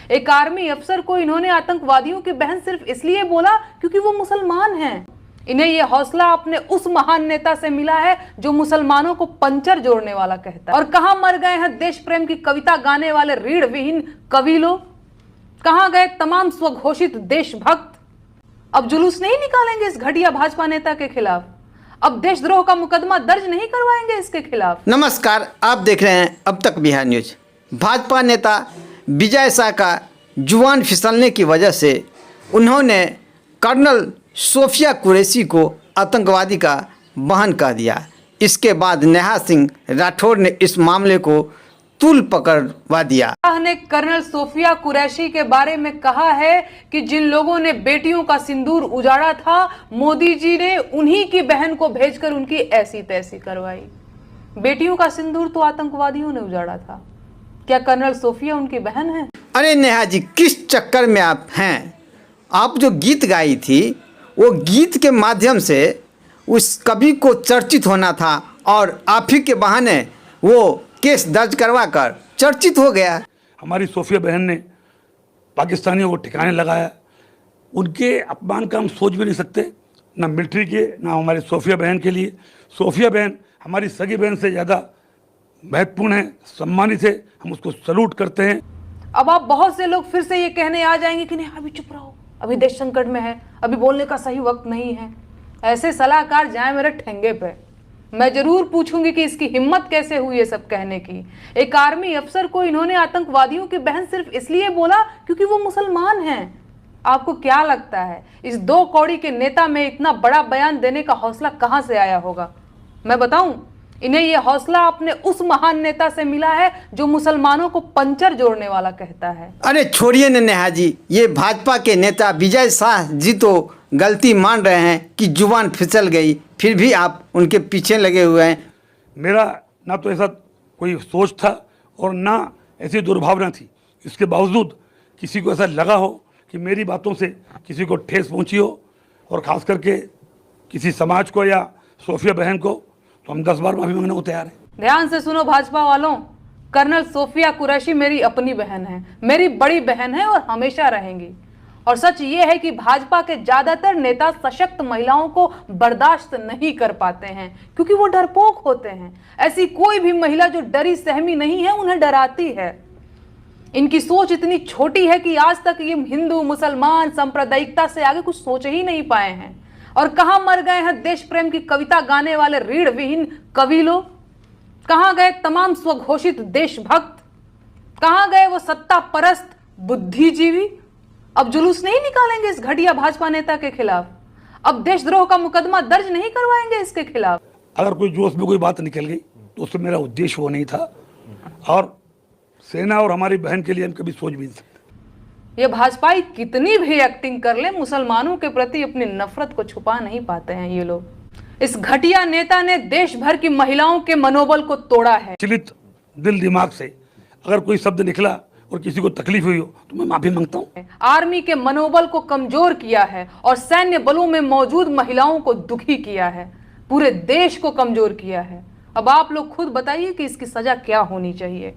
एक आर्मी अफसर को इन्होंने आतंकवादियों की बहन सिर्फ इसलिए बोला क्योंकि वो मुसलमान हैं। इन्हें ये हौसला अपने उस महान नेता से मिला है जो मुसलमानों को पंचर जोड़ने वाला कहता है। और कहां मर गए हैं देश प्रेम की कविता गाने वाले रीढ़ विहीन कवि लोग? कहां गए तमाम स्वघोषित देशभक्त? अब जुलूस नहीं निकालेंगे इस घटिया भाजपा नेता के खिलाफ? अब देशद्रोह का मुकदमा दर्ज नहीं करवाएंगे इसके खिलाफ? नमस्कार, आप देख रहे हैं अब तक बिहार न्यूज। भाजपा नेता विजय शाह का जुबान फिसलने की वजह से उन्होंने कर्नल सोफिया कुरैशी को आतंकवादी का बहन कह दिया। इसके बाद नेहा सिंह राठौर ने इस मामले को तूल पकड़वा दिया। शाह ने कर्नल सोफिया कुरैशी के बारे में कहा है कि जिन लोगों ने बेटियों का सिंदूर उजाड़ा था, मोदी जी ने उन्हीं की बहन को भेजकर उनकी ऐसी तैसी करवाई। बेटियों का सिंदूर तो आतंकवादियों ने उजाड़ा था, क्या कर्नल सोफिया उनकी बहन है? अरे नेहा जी, किस चक्कर में आप हैं? आप जो गीत गाई थी वो गीत के माध्यम से उस कवि को चर्चित होना था और आप ही के बहाने वो केस दर्ज करवा कर चर्चित हो गया। हमारी सोफिया बहन ने पाकिस्तानियों को ठिकाने लगाया। उनके अपमान का हम सोच भी नहीं सकते, ना मिलिट्री के ना हमारी सोफिया बहन के लिए। सोफिया बहन हमारी सगी बहन से ज़्यादा महत्वपूर्ण है, सम्मानित है, हम उसको सलूट करते हैं। अब आप बहुत से लोग फिर से ये कहने आ जाएंगे कि नहीं अभी चुप रहो, अभी देश संकट में है, अभी बोलने का सही वक्त नहीं है। ऐसे सलाहकार जाए मेरे ठेंगे पे। मैं जरूर पूछूंगी कि इसकी हिम्मत कैसे हुई ये सब कहने की। एक आर्मी अफसर को इन्होंने आतंकवादियों की बहन सिर्फ इसलिए बोला क्योंकि वो मुसलमान हैं। आपको क्या लगता है इस दो कौड़ी के नेता में इतना बड़ा बयान देने का हौसला कहां से आया होगा? मैं बताऊं, इन्हें यह हौसला अपने उस महान नेता से मिला है जो मुसलमानों को पंचर जोड़ने वाला कहता है। अरे छोड़िए न नेहा जी, ये भाजपा के नेता विजय शाह जी तो गलती मान रहे हैं कि जुबान फिसल गई, फिर भी आप उनके पीछे लगे हुए हैं। मेरा ना तो ऐसा कोई सोच था और ना ऐसी दुर्भावना थी। इसके बावजूद किसी को ऐसा लगा हो कि मेरी बातों से किसी को ठेस पहुंची हो, और ख़ास करके किसी समाज को या सोफिया बहन को, तो हम 10 बार माफी मांगने को तैयार हैं। ध्यान से सुनो भाजपा वालों, कर्नल सोफिया कुरैशी मेरी अपनी बहन है, मेरी बड़ी बहन है और हमेशा रहेंगी। और सच ये है कि भाजपा के ज्यादातर नेता सशक्त महिलाओं को बर्दाश्त नहीं कर पाते हैं क्योंकि वो डरपोक होते हैं। ऐसी कोई भी महिला जो डरी सहमी नहीं है उन्हें डराती है। इनकी सोच इतनी छोटी है कि आज तक ये हिंदू मुसलमान सांप्रदायिकता से आगे कुछ सोच ही नहीं पाए हैं। और कहां मर गए हैं देश प्रेम की कविता गाने वाले रीढ़ विहीन कवि लोग? कहां गए तमाम स्वघोषित देशभक्त? कहां गए वो सत्ता परस्त बुद्धिजीवी? अब जुलूस नहीं निकालेंगे इस घटिया भाजपा नेता के खिलाफ? अब देशद्रोह का मुकदमा दर्ज नहीं करवाएंगे इसके खिलाफ? अगर कोई जोश में कोई बात निकल गई तो उससे मेरा उद्देश्य वो नहीं था, और सेना और हमारी बहन के लिए हम कभी सोच भी नहीं सकते। ये भाजपाई कितनी भी एक्टिंग कर ले, मुसलमानों के प्रति अपनी नफरत को छुपा नहीं पाते हैं ये लोग। इस घटिया नेता ने देश भर की महिलाओं के मनोबल को तोड़ा है। चिलित दिल दिमाग से अगर कोई शब्द निकला और किसी को तकलीफ हुई हो तो मैं माफी मांगता हूँ। आर्मी के मनोबल को कमजोर किया है और सैन्य बलों में मौजूद महिलाओं को दुखी किया है, पूरे देश को कमजोर किया है। अब आप लोग खुद बताइए कि इसकी सजा क्या होनी चाहिए।